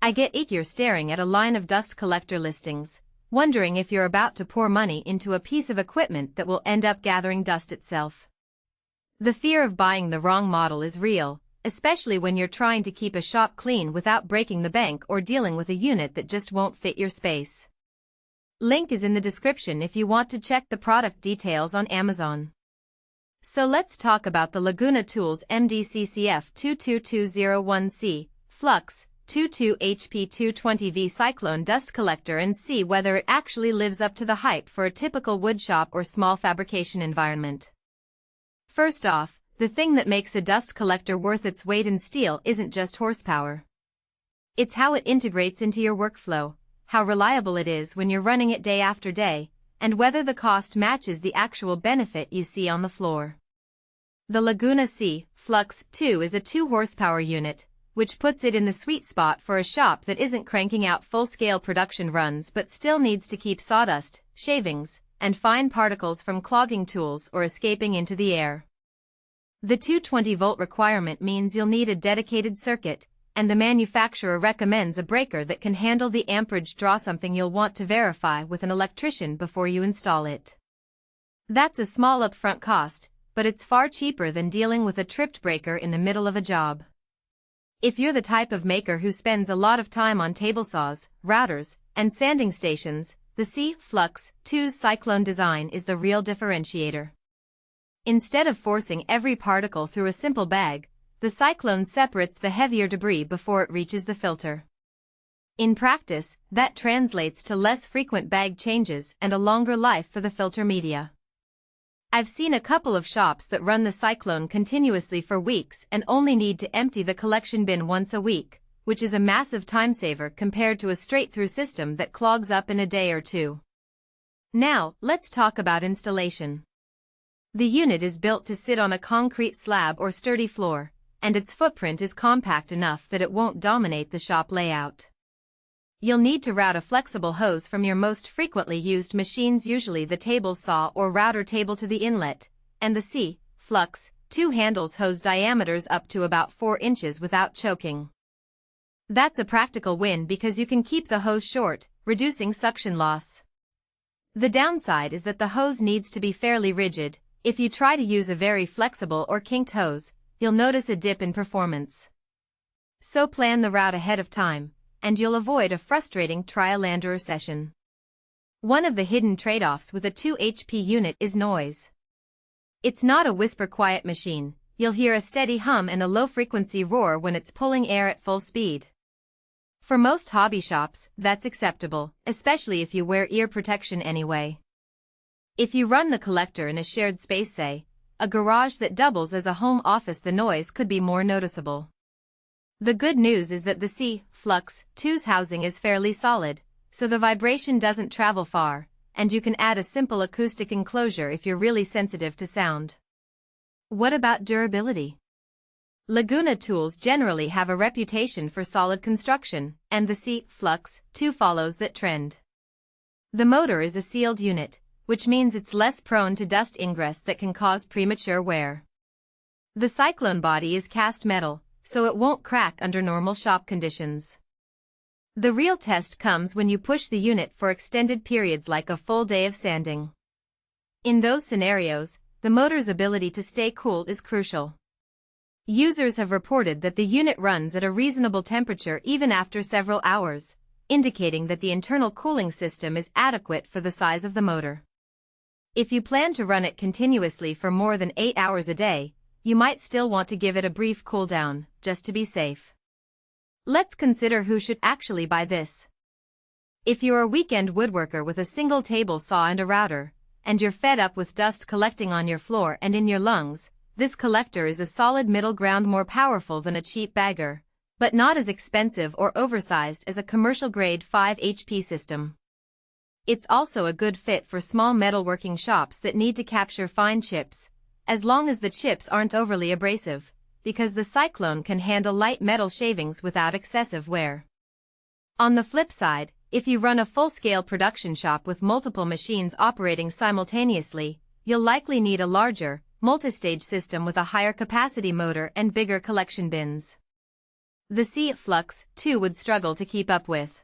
I get it. You're staring at a line of dust collector listings, wondering if you're about to pour money into a piece of equipment that will end up gathering dust itself. The fear of buying the wrong model is real, especially when you're trying to keep a shop clean without breaking the bank or dealing with a unit that just won't fit your space. Link is in the description if you want to check the product details on Amazon. So let's talk about the Laguna Tools MDCCF22201C, Flux, 2HP 220V Cyclone dust collector and see whether it actually lives up to the hype for a typical woodshop or small fabrication environment. First off, the thing that makes a dust collector worth its weight in steel isn't just horsepower. It's how it integrates into your workflow, how reliable it is when you're running it day after day, and whether the cost matches the actual benefit you see on the floor. The Laguna Flux 2 is a 2-horsepower unit, which puts it in the sweet spot for a shop that isn't cranking out full-scale production runs but still needs to keep sawdust, shavings, and fine particles from clogging tools or escaping into the air. The 220-volt requirement means you'll need a dedicated circuit, and the manufacturer recommends a breaker that can handle the amperage draw, something you'll want to verify with an electrician before you install it. That's a small upfront cost, but it's far cheaper than dealing with a tripped breaker in the middle of a job. If you're the type of maker who spends a lot of time on table saws, routers, and sanding stations, the Flux 2's Cyclone design is the real differentiator. Instead of forcing every particle through a simple bag, the Cyclone separates the heavier debris before it reaches the filter. In practice, that translates to less frequent bag changes and a longer life for the filter media. I've seen a couple of shops that run the Cyclone continuously for weeks and only need to empty the collection bin once a week, which is a massive time saver compared to a straight-through system that clogs up in a day or two. Now, let's talk about installation. The unit is built to sit on a concrete slab or sturdy floor, and its footprint is compact enough that it won't dominate the shop layout. You'll need to route a flexible hose from your most frequently used machines, usually the table saw or router table, to the inlet, and the Flux 2 handles hose diameters up to about 4 inches without choking. That's a practical win because you can keep the hose short, reducing suction loss. The downside is that the hose needs to be fairly rigid. If you try to use a very flexible or kinked hose, you'll notice a dip in performance. So plan the route ahead of time, and you'll avoid a frustrating trial-and-error session. One of the hidden trade-offs with a 2HP unit is noise. It's not a whisper-quiet machine. You'll hear a steady hum and a low-frequency roar when it's pulling air at full speed. For most hobby shops, that's acceptable, especially if you wear ear protection anyway. If you run the collector in a shared space, say, a garage that doubles as a home office, the noise could be more noticeable. The good news is that the Flux 2's housing is fairly solid, so the vibration doesn't travel far, and you can add a simple acoustic enclosure if you're really sensitive to sound. What about durability? Laguna tools generally have a reputation for solid construction, and the Flux 2 follows that trend. The motor is a sealed unit, which means it's less prone to dust ingress that can cause premature wear. The Cyclone body is cast metal, so it won't crack under normal shop conditions. The real test comes when you push the unit for extended periods, like a full day of sanding. In those scenarios, the motor's ability to stay cool is crucial. Users have reported that the unit runs at a reasonable temperature even after several hours, indicating that the internal cooling system is adequate for the size of the motor. If you plan to run it continuously for more than 8 hours a day, you might still want to give it a brief cool down, just to be safe. Let's consider who should actually buy this. If you're a weekend woodworker with a single table saw and a router, and you're fed up with dust collecting on your floor and in your lungs, this collector is a solid middle ground, more powerful than a cheap bagger, but not as expensive or oversized as a commercial-grade 5HP system. It's also a good fit for small metalworking shops that need to capture fine chips, as long as the chips aren't overly abrasive, because the Cyclone can handle light metal shavings without excessive wear. On the flip side, if you run a full-scale production shop with multiple machines operating simultaneously, you'll likely need a larger, multi-stage system with a higher capacity motor and bigger collection bins. The C Flux, too, would struggle to keep up with.